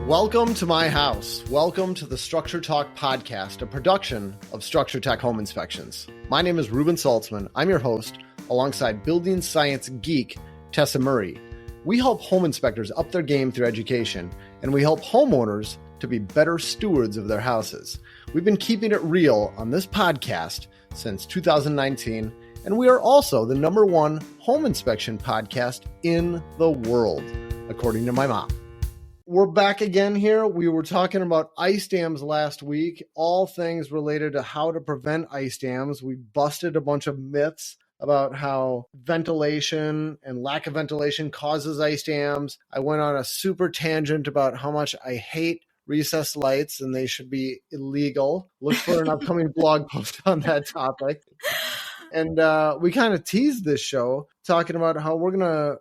Welcome to my house. Welcome to the Structure Talk podcast, a production of Structure Tech Home Inspections. My name is Ruben Saltzman. I'm your host, alongside building science geek Tessa Murray. We help home inspectors up their game through education, and we help homeowners to be better stewards of their houses. We've been keeping it real on this podcast since 2019, and we are also the #1 home inspection podcast in the world, according to my mom. We're back again here. We were talking about ice dams last week, all things related to how to prevent ice dams. We busted a bunch of myths about how ventilation and lack of ventilation causes ice dams. I went on a super tangent about how much I hate recessed lights and they should be illegal. Look for an upcoming blog post on that topic. And we kind of teased this show talking about how we're gonna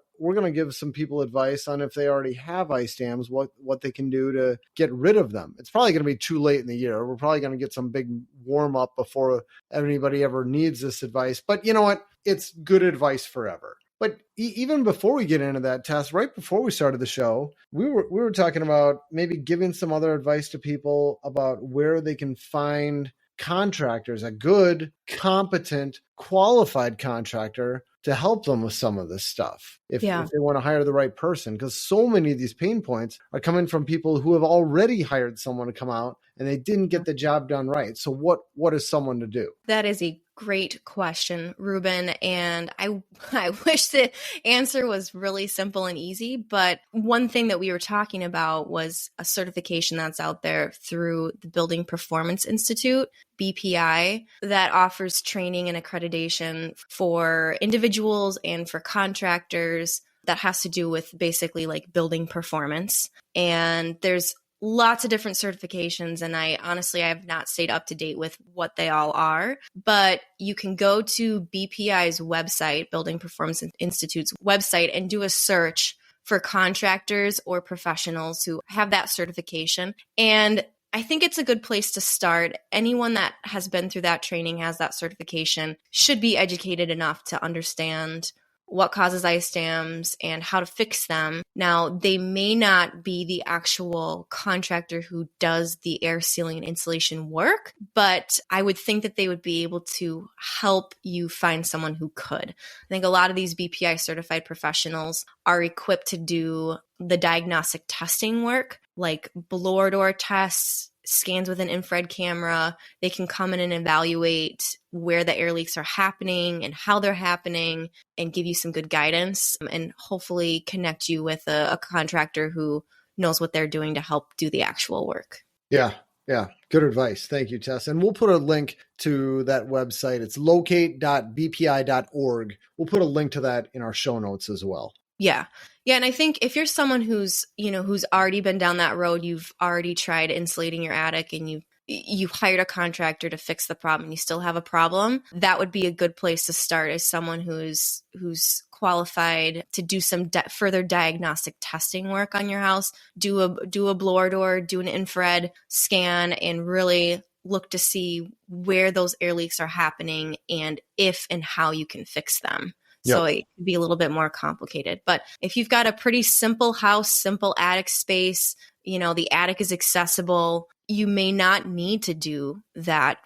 give some people advice on if they already have ice dams, what they can do to get rid of them. It's probably going to be too late in the year. We're probably going to get some big warm up before anybody ever needs this advice. But you know what? It's good advice forever. But even before we get into that, Tess, right before we started the show, we were talking about maybe giving some other advice to people about where they can find contractors, a good, competent, qualified contractor to help them with some of this stuff if they want to hire the right person. Because so many of these pain points are coming from people who have already hired someone to come out and they didn't get the job done right. So what is someone to do? That is a great question, Ruben. And I wish the answer was really simple and easy. But one thing that we were talking about was a certification that's out there through the Building Performance Institute, BPI, that offers training and accreditation for individuals and for contractors that has to do with basically like building performance. And there's lots of different certifications, and I have not stayed up to date with what they all are, but you can go to BPI's website, Building Performance Institute's website, and do a search for contractors or professionals who have that certification. And I think it's a good place to start. Anyone that has been through that training, has that certification, should be educated enough to understand what causes ice dams and how to fix them. Now, they may not be the actual contractor who does the air sealing and insulation work, but I would think that they would be able to help you find someone who could. I think a lot of these BPI certified professionals are equipped to do the diagnostic testing work, like blower door tests, scans with an infrared camera. They can come in and evaluate where the air leaks are happening and how they're happening and give you some good guidance and hopefully connect you with a contractor who knows what they're doing to help do the actual work. Yeah. Good advice. Thank you, Tess. And we'll put a link to that website. It's locate.bpi.org. We'll put a link to that in our show notes as well. Yeah. And I think if you're someone who's already been down that road, you've already tried insulating your attic and you've hired a contractor to fix the problem and you still have a problem, that would be a good place to start as someone who's qualified to do some further diagnostic testing work on your house, do a blower door, do an infrared scan, and really look to see where those air leaks are happening and if and how you can fix them. So it can be a little bit more complicated. But if you've got a pretty simple house, simple attic space, the attic is accessible, you may not need to do that,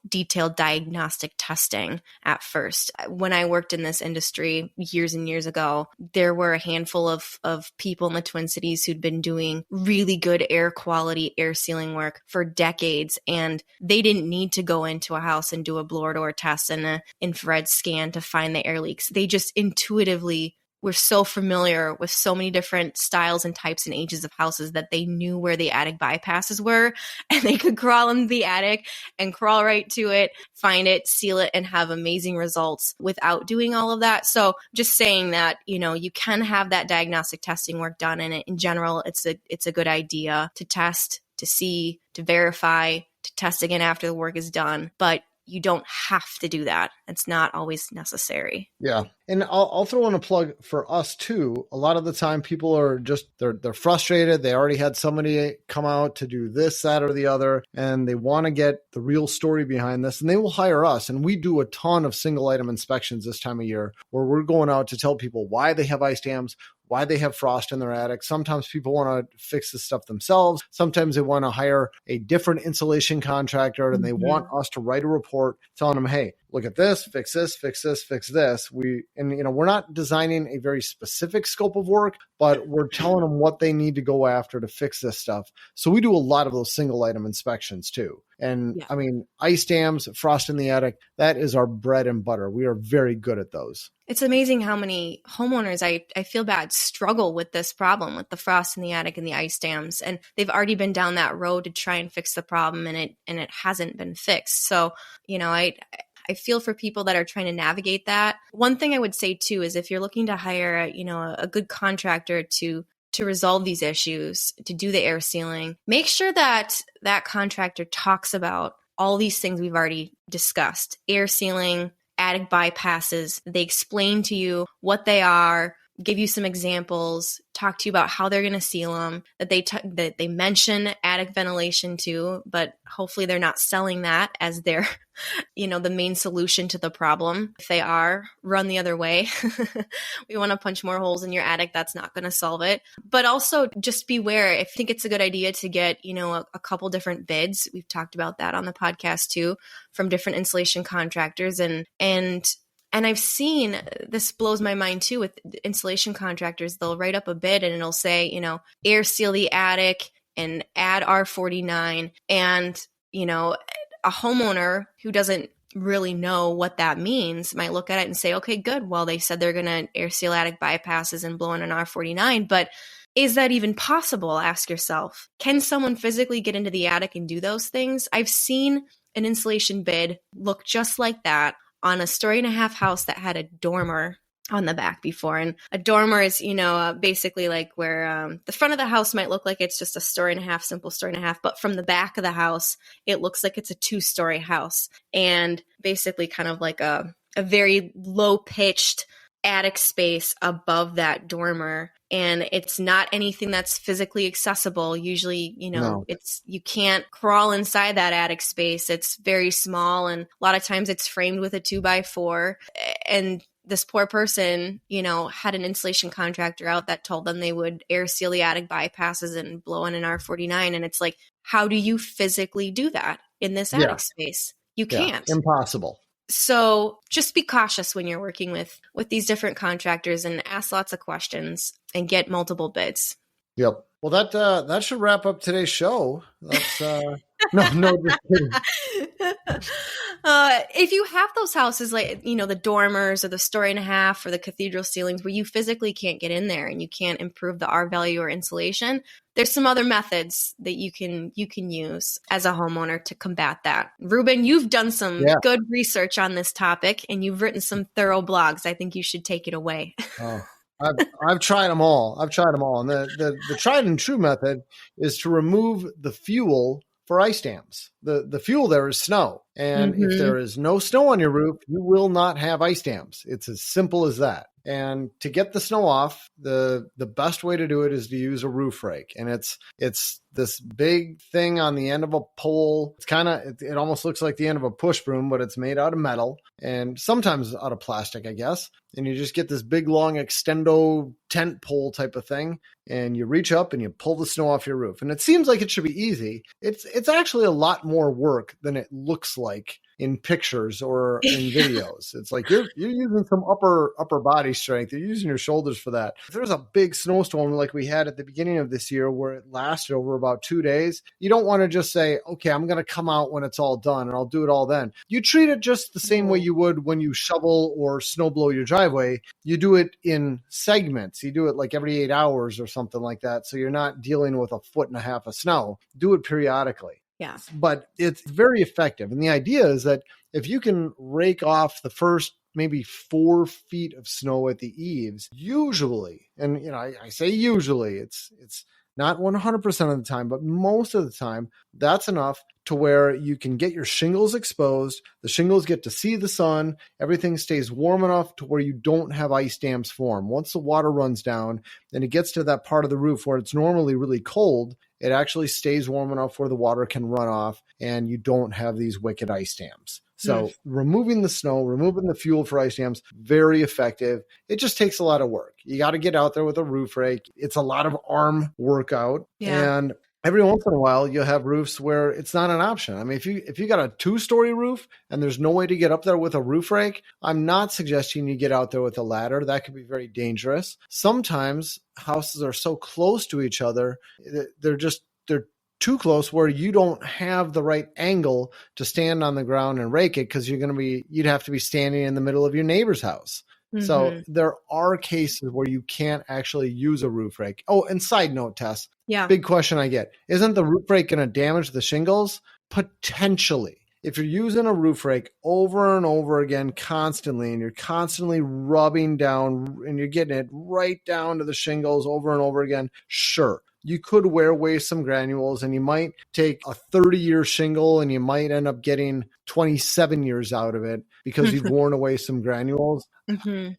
detailed diagnostic testing at first. When I worked in this industry years and years ago, there were a handful of people in the Twin Cities who'd been doing really good air quality, air sealing work for decades. And they didn't need to go into a house and do a blower door test and an infrared scan to find the air leaks. They just intuitively were so familiar with so many different styles and types and ages of houses that they knew where the attic bypasses were, and they could crawl into the attic and crawl right to it, find it, seal it, and have amazing results without doing all of that. So just saying that, you can have that diagnostic testing work done, and in general, it's a good idea to test, to see, to verify, to test again after the work is done. But you don't have to do that. It's not always necessary. Yeah. And I'll throw in a plug for us too. A lot of the time people are just, they're frustrated. They already had somebody come out to do this, that, or the other, and they want to get the real story behind this, and they will hire us. And we do a ton of single item inspections this time of year where we're going out to tell people why they have ice dams, why they have frost in their attic. Sometimes people want to fix this stuff themselves. Sometimes they want to hire a different insulation contractor and they want us to write a report telling them, hey, look at this, fix this, fix this, fix this. We're not designing a very specific scope of work, but we're telling them what they need to go after to fix this stuff. So we do a lot of those single item inspections too. And I mean, ice dams, frost in the attic, that is our bread and butter. We are very good at those. It's amazing how many homeowners, I feel bad, struggle with this problem with the frost in the attic and the ice dams. And they've already been down that road to try and fix the problem, and it hasn't been fixed. So, I feel for people that are trying to navigate that. One thing I would say too is if you're looking to hire a good contractor to resolve these issues, to do the air sealing, make sure that that contractor talks about all these things we've already discussed: air sealing, attic bypasses. They explain to you what they are, give you some examples, talk to you about how they're going to seal them, that they mention attic ventilation too, but hopefully they're not selling that as their, the main solution to the problem. If they are, run the other way. We want to punch more holes in your attic. That's not going to solve it. But also just beware. I think it's a good idea to get, a couple different bids. We've talked about that on the podcast too, from different insulation contractors. And I've seen, this blows my mind too, with insulation contractors. They'll write up a bid and it'll say, air seal the attic and add R49. And, a homeowner who doesn't really know what that means might look at it and say, okay, good. Well, they said they're going to air seal attic bypasses and blow in an R49, but is that even possible? Ask yourself. Can someone physically get into the attic and do those things? I've seen an insulation bid look just like that on a 1.5-story house that had a dormer on the back before. And a dormer is, basically like where the front of the house might look like it's just a 1.5-story, simple 1.5-story, but from the back of the house, it looks like it's a 2-story house. And basically kind of like a very low-pitched attic space above that dormer. And it's not anything that's physically accessible. Usually, No. you can't crawl inside that attic space. It's very small. And a lot of times it's framed with a 2x4. And this poor person, had an insulation contractor out that told them they would air seal the attic bypasses and blow in an R49. And it's like, how do you physically do that in this attic space? You can't. Impossible. So just be cautious when you're working with these different contractors and ask lots of questions and get multiple bids. Yep. Well, that should wrap up today's show. That's no, just kidding. If you have those houses like, the dormers or the 1.5-story or the cathedral ceilings where you physically can't get in there and you can't improve the R value or insulation, there's some other methods that you can use as a homeowner to combat that. Ruben, you've done some good research on this topic and you've written some thorough blogs. I think you should take it away. Oh. I've tried them all. And the tried and true method is to remove the fuel for ice dams. The fuel there is snow. And if there is no snow on your roof, you will not have ice dams. It's as simple as that. And to get the snow off, the best way to do it is to use a roof rake. And it's this big thing on the end of a pole. It's it almost looks like the end of a push broom, but it's made out of metal and sometimes out of plastic, I guess. And you just get this big, long extendo tent pole type of thing. And you reach up and you pull the snow off your roof. And it seems like it should be easy. It's actually a lot more work than it looks like in pictures or in videos. It's like you're using some upper body strength. You're using your shoulders for that. If there's a big snowstorm like we had at the beginning of this year where it lasted over about 2 days, you don't want to just say, okay, I'm going to come out when it's all done and I'll do it all then. You treat it just the same way you would when you shovel or snow blow your driveway. You do it in segments. You do it like every 8 hours or something like that. So you're not dealing with 1.5 feet of snow. Do it periodically. Yeah. But it's very effective. And the idea is that if you can rake off the first maybe 4 feet of snow at the eaves, usually, and I say usually, it's not 100% of the time, but most of the time, that's enough to where you can get your shingles exposed. The shingles get to see the sun. Everything stays warm enough to where you don't have ice dams form. Once the water runs down and it gets to that part of the roof where it's normally really cold, it actually stays warm enough where the water can run off and you don't have these wicked ice dams. So removing the snow, removing the fuel for ice dams, very effective. It just takes a lot of work. You got to get out there with a roof rake. It's a lot of arm workout. Yeah. And every once in a while, you'll have roofs where it's not an option. I mean, if you got a 2-story roof and there's no way to get up there with a roof rake, I'm not suggesting you get out there with a ladder. That could be very dangerous. Sometimes houses are so close to each other, they're too close where you don't have the right angle to stand on the ground and rake it because you'd have to be standing in the middle of your neighbor's house. So there are cases where you can't actually use a roof rake. Oh, and side note, Tess. Yeah. Big question I get. Isn't the roof rake going to damage the shingles? Potentially. If you're using a roof rake over and over again constantly, and you're constantly rubbing down and you're getting it right down to the shingles over and over again, sure. You could wear away some granules and you might take a 30-year shingle and you might end up getting 27 years out of it because you've worn away some granules.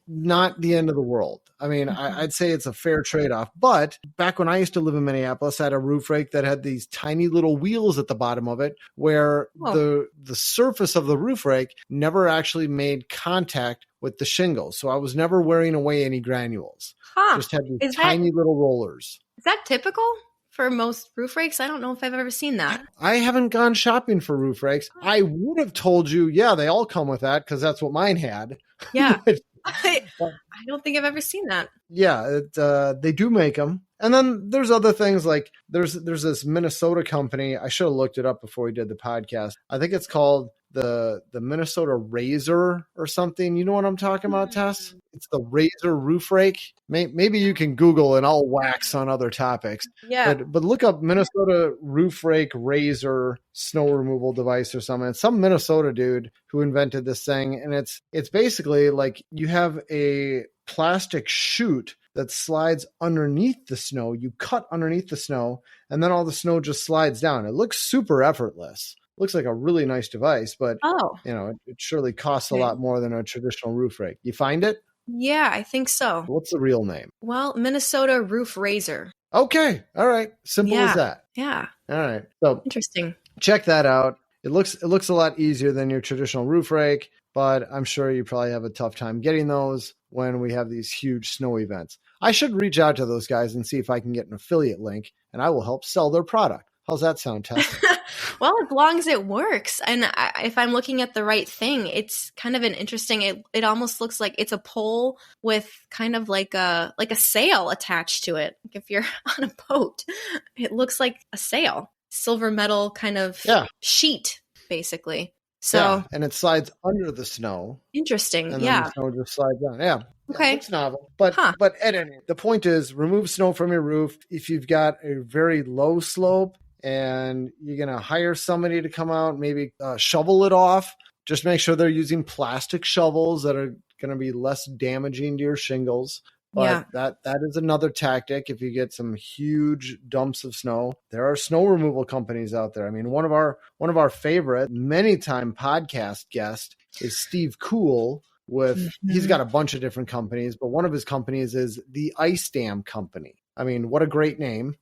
Not the end of the world. I mean, I'd say it's a fair trade-off. But back when I used to live in Minneapolis, I had a roof rake that had these tiny little wheels at the bottom of it where the surface of the roof rake never actually made contact with the shingles. So I was never wearing away any granules. Just had these tiny little rollers. Is that typical for most roof rakes? I don't know if I've ever seen that. I haven't gone shopping for roof rakes. I would have told you, yeah, they all come with that because that's what mine had. Yeah. I don't think I've ever seen that. Yeah, they do make them. And then there's other things like there's this Minnesota company. I should have looked it up before we did the podcast. I think it's called the Minnesota Razor or something. You know what I'm talking about, Tess? It's the Razor roof rake. Maybe you can Google and I'll wax on other topics. Yeah. But look up Minnesota roof rake Razor snow removal device or something. It's some Minnesota dude who invented this thing. And it's basically like you have a plastic chute that slides underneath the snow. You cut underneath the snow and then all the snow just slides down. It looks super effortless. Looks like a really nice device, but it surely costs a lot more than a traditional roof rake. You find it? Yeah, I think so. What's the real name? Well, Minnesota Roof Razor. Okay. All right. Simple as that. Yeah. All right. So interesting. Check that out. It looks a lot easier than your traditional roof rake, but I'm sure you probably have a tough time getting those when we have these huge snow events. I should reach out to those guys and see if I can get an affiliate link, and I will help sell their product. How's that sound, Tess? Well, as long as it works. And if I'm looking at the right thing, it's kind of an interesting, it almost looks like it's a pole with kind of like a sail attached to it. Like if you're on a boat, it looks like a sail, silver metal kind of sheet, basically. So, and it slides under the snow. Interesting. And then the snow just slides down. Yeah. Okay. It's novel. But the point is remove snow from your roof. If you've got a very low slope, and you're going to hire somebody to come out, maybe shovel it off. Just make sure they're using plastic shovels that are going to be less damaging to your shingles. But that is another tactic. If you get some huge dumps of snow, there are snow removal companies out there. I mean, one of our favorite many-time podcast guests is Steve Cool. He's got a bunch of different companies, but one of his companies is the Ice Dam Company. I mean, what a great name.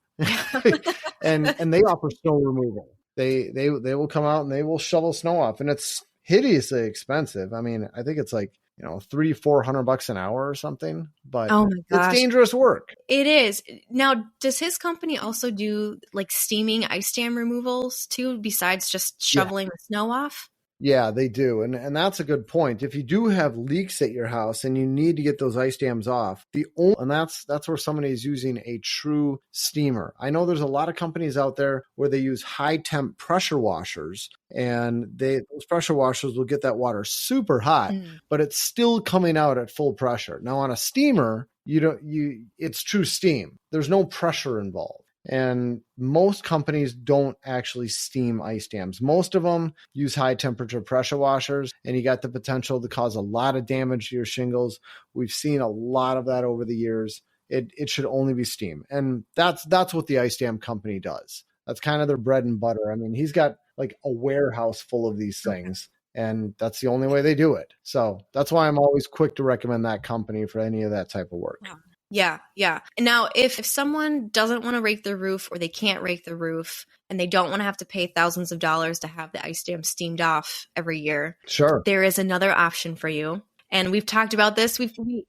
and they offer snow removal. They will come out and they will shovel snow off, and it's hideously expensive. I mean, I think it's like $300-400 an hour or something, but it's dangerous work. It is. Now, does his company also do like steaming ice dam removals too, besides just shoveling the snow off? Yeah, they do. And that's a good point. If you do have leaks at your house and you need to get those ice dams off, and that's where somebody is using a true steamer. I know there's a lot of companies out there where they use high temp pressure washers, and those pressure washers will get that water super hot, but it's still coming out at full pressure. Now on a steamer, it's true steam. There's no pressure involved. And most companies don't actually steam ice dams. Most of them use high temperature pressure washers, and you got the potential to cause a lot of damage to your shingles. We've seen a lot of that over the years. It should only be steam. And that's what the Ice Dam Company does. That's kind of their bread and butter. I mean, he's got like a warehouse full of these things, and that's the only way they do it. So that's why I'm always quick to recommend that company for any of that type of work. Wow. Yeah, yeah. And now, if someone doesn't want to rake the roof or they can't rake the roof and they don't want to have to pay thousands of dollars to have the ice dam steamed off every year, Sure. there is another option for you. And we've talked about this.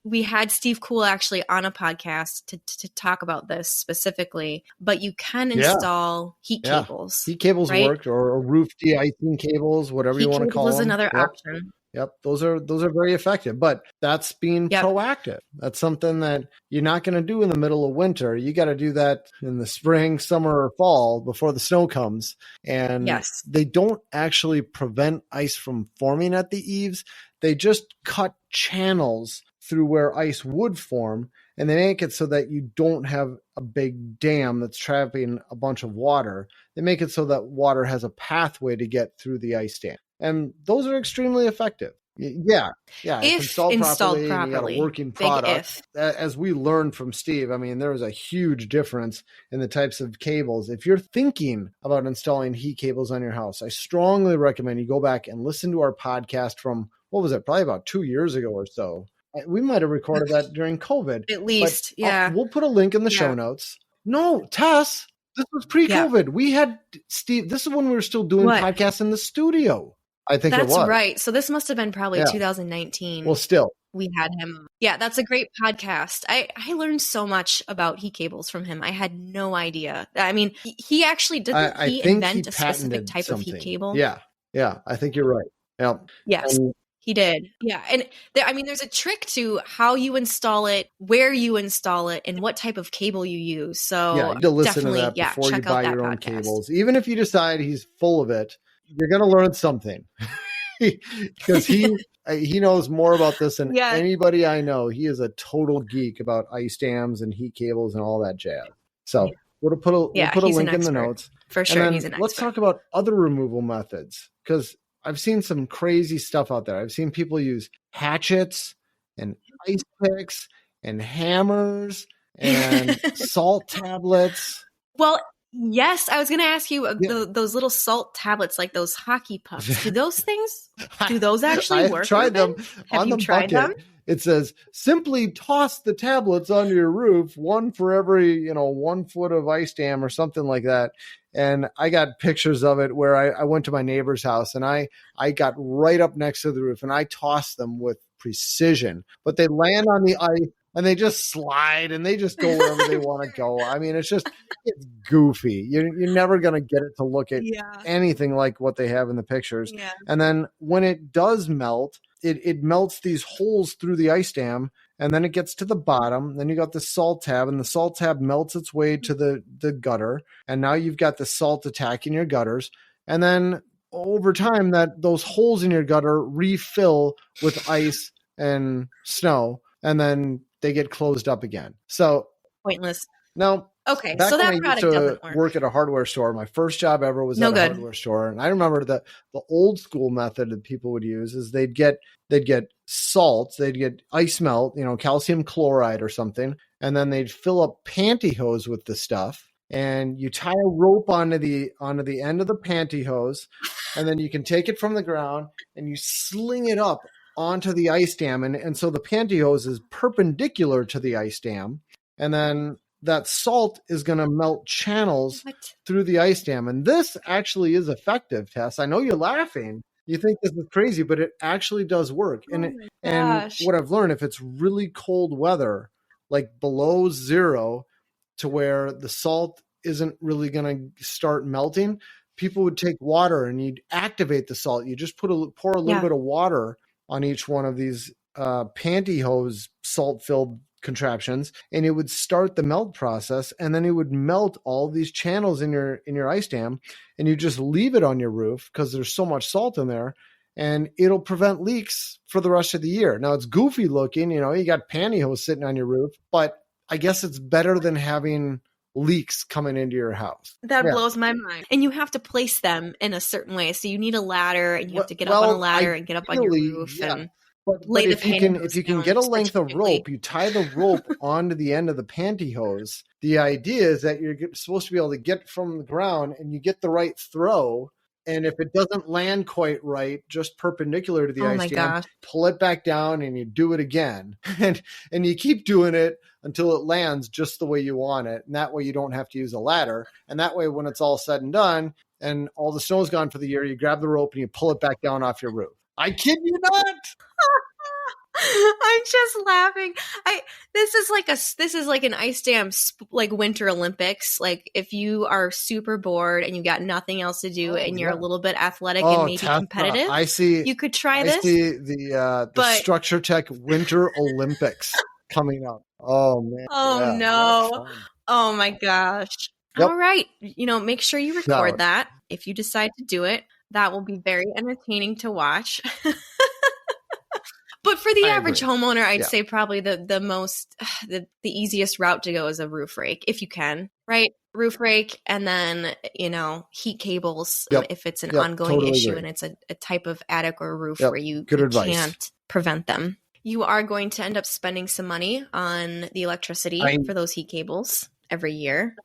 We had Steve Cool actually on a podcast to talk about this specifically. But you can install heat cables. Heat cables right? work, or roof de-icing cables, whatever you want to call them. Heat cable is another option. Yep, those are very effective, but that's being proactive. That's something that you're not going to do in the middle of winter. You got to do that in the spring, summer, or fall before the snow comes. And they don't actually prevent ice from forming at the eaves. They just cut channels through where ice would form, and they make it so that you don't have a big dam that's trapping a bunch of water. They make it so that water has a pathway to get through the ice dam. And those are extremely effective. Yeah. If installed properly, and you got a working product. As we learned from Steve, I mean, there is a huge difference in the types of cables. If you're thinking about installing heat cables on your house, I strongly recommend you go back and listen to our podcast from, what was it, probably about 2 years ago or so. We might have recorded that during COVID. At least, we'll put a link in the show notes. No, Tess, this was pre-COVID. We had Steve, this is when we were still doing podcasts in the studio. I think that's it was. right. So this must have been probably 2019. Well, still. We had him. Yeah, that's a great podcast. I learned so much about heat cables from him. I had no idea. I mean, he actually didn't invent a specific type of heat cable? Yeah, I think you're right. Yeah. Yes. He did. Yeah. And there's a trick to how you install it, where you install it, and what type of cable you use. So you need to listen to that before you buy your own cables. Even if you decide he's full of it, you're going to learn something. Because he knows more about this than anybody I know. He is a total geek about ice dams and heat cables and all that jazz. So we'll put a link in the notes. For sure, and he's an expert. Let's talk about other removal methods, because I've seen some crazy stuff out there. I've seen people use hatchets and ice picks and hammers and salt tablets. Well, yes, I was going to ask you those little salt tablets, like those hockey pucks. Do those actually work? I've tried them on the bucket. It says, simply toss the tablets onto your roof, one for every 1 foot of ice dam or something like that. And I got pictures of it where I went to my neighbor's house and I got right up next to the roof and I tossed them with precision, but they land on the ice and they just slide and they just go wherever they want to go. I mean, it's goofy. You're never going to get it to look at anything like what they have in the pictures. Yeah. And then when it does melt, it melts these holes through the ice dam, and then it gets to the bottom. Then you got the salt tab, and the salt tab melts its way to the gutter. And now you've got the salt attacking your gutters. And then over time, those holes in your gutter refill with ice and snow, and then they get closed up again. So pointless. Now, okay, back so that when product I used doesn't to work. work at a hardware store. My first job ever was at a hardware store, and I remember the old school method that people would use is they'd get salt, they'd get ice melt, calcium chloride or something, and then they'd fill up pantyhose with the stuff, and you tie a rope onto the end of the pantyhose, and then you can take it from the ground and you sling it up onto the ice dam, and so the pantyhose is perpendicular to the ice dam, and then that salt is going to melt channels through the ice dam. And this actually is effective, Tess. I know you're laughing. You think this is crazy, but it actually does work. And what I've learned, if it's really cold weather, like below zero, to where the salt isn't really going to start melting, people would take water and you'd activate the salt. You just pour a little bit of water on each one of these pantyhose salt-filled contraptions, and it would start the melt process, and then it would melt all these channels in your ice dam, and you just leave it on your roof because there's so much salt in there, and it'll prevent leaks for the rest of the year. Now, it's goofy looking, you got pantyhose sitting on your roof, but I guess it's better than having leaks coming into your house. That blows my mind. And you have to place them in a certain way. So you need a ladder, and you have to get up on a ladder and get up on your roof and lay the pantyhose. If you can get a length of rope, you tie the rope onto the end of the pantyhose. The idea is that you're supposed to be able to get from the ground, and you get the right throw, And if it doesn't land quite right, just perpendicular to the Oh ice my dam, gosh. pull it back down and you do it again. And you keep doing it until it lands just the way you want it. And that way you don't have to use a ladder. And that way, when it's all said and done and all the snow's gone for the year, you grab the rope and you pull it back down off your roof. I kid you not. I'm just laughing. This is like an ice dam, like Winter Olympics. Like if you are super bored and you got nothing else to do and you're a little bit athletic and maybe competitive, I see. You could try this. I see the Structure Tech Winter Olympics coming up. Oh man. Oh no. Oh my gosh. Yep. All right. Make sure you record that if you decide to do it. That will be very entertaining to watch. But for the average homeowner, I'd say probably the easiest route to go is a roof rake, if you can, right? Roof rake, and then, heat cables if it's an ongoing issue and it's a type of attic or roof where you can't prevent them. You are going to end up spending some money on the electricity for those heat cables every year.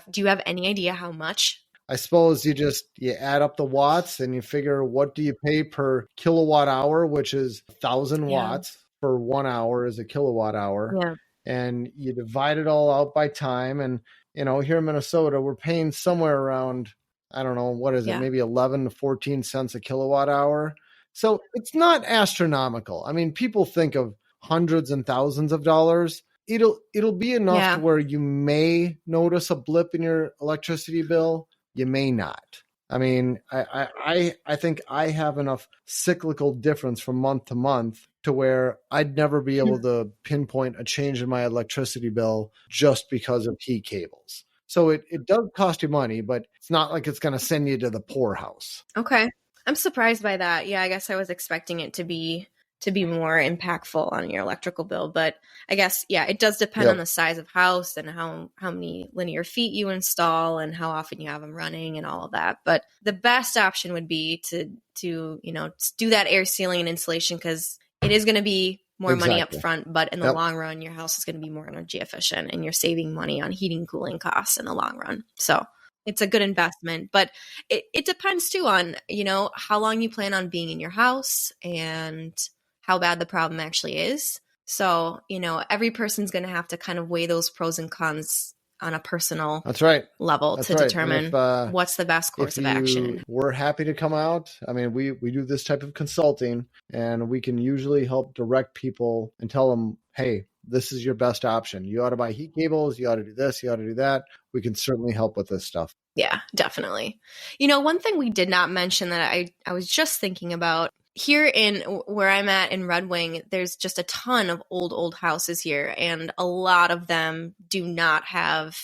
Do you have any idea how much? I suppose you add up the watts and you figure what do you pay per kilowatt hour, which is 1,000 watts for 1 hour is a kilowatt hour. Yeah. And you divide it all out by time. And, here in Minnesota, we're paying somewhere around, I don't know, what is it? Maybe 11 to 14 cents a kilowatt hour. So it's not astronomical. I mean, people think of hundreds and thousands of dollars. It'll be enough to where you may notice a blip in your electricity bill. You may not. I mean, I think I have enough cyclical difference from month to month to where I'd never be able to pinpoint a change in my electricity bill just because of heat cables. So it does cost you money, but it's not like it's going to send you to the poorhouse. Okay. I'm surprised by that. Yeah, I guess I was expecting it to be more impactful on your electrical bill. But I guess, it does depend on the size of house and how many linear feet you install and how often you have them running and all of that. But the best option would be to do that air sealing and insulation, because it is going to be more money up front, but in the long run, your house is going to be more energy efficient and you're saving money on heating and cooling costs in the long run. So it's a good investment, but it depends too on, how long you plan on being in your house and how bad the problem actually is. So, every person's going to have to kind of weigh those pros and cons on a personal level to determine what's the best course of action. We're happy to come out. I mean, we do this type of consulting and we can usually help direct people and tell them, hey, this is your best option. You ought to buy heat cables. You ought to do this. You ought to do that. We can certainly help with this stuff. Yeah, definitely. One thing we did not mention that I was just thinking about, here in where I'm at in Red Wing, there's just a ton of old houses here, and a lot of them do not have,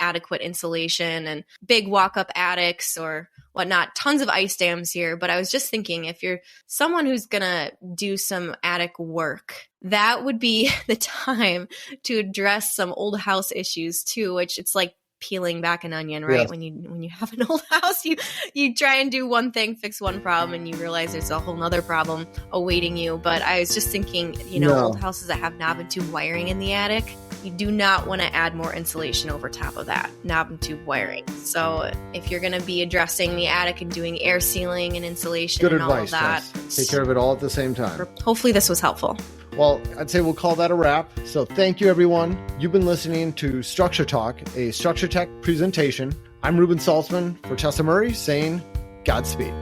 adequate insulation and big walk-up attics or whatnot. Tons of ice dams here. But I was just thinking, if you're someone who's going to do some attic work, that would be the time to address some old house issues too, which it's like peeling back an onion, right? Yes. When you have an old house, you try and do one thing, fix one problem, and you realize there's a whole nother problem awaiting you. But I was just thinking, old houses that have knob and tube wiring in the attic, you do not want to add more insulation over top of that knob and tube wiring. So if you're going to be addressing the attic and doing air sealing and insulation Good and advice, all of that, take care of it all at the same time. Hopefully this was helpful. Well, I'd say we'll call that a wrap. So thank you, everyone. You've been listening to Structure Talk, a Structure Tech presentation. I'm Ruben Saltzman for Tessa Murray saying Godspeed.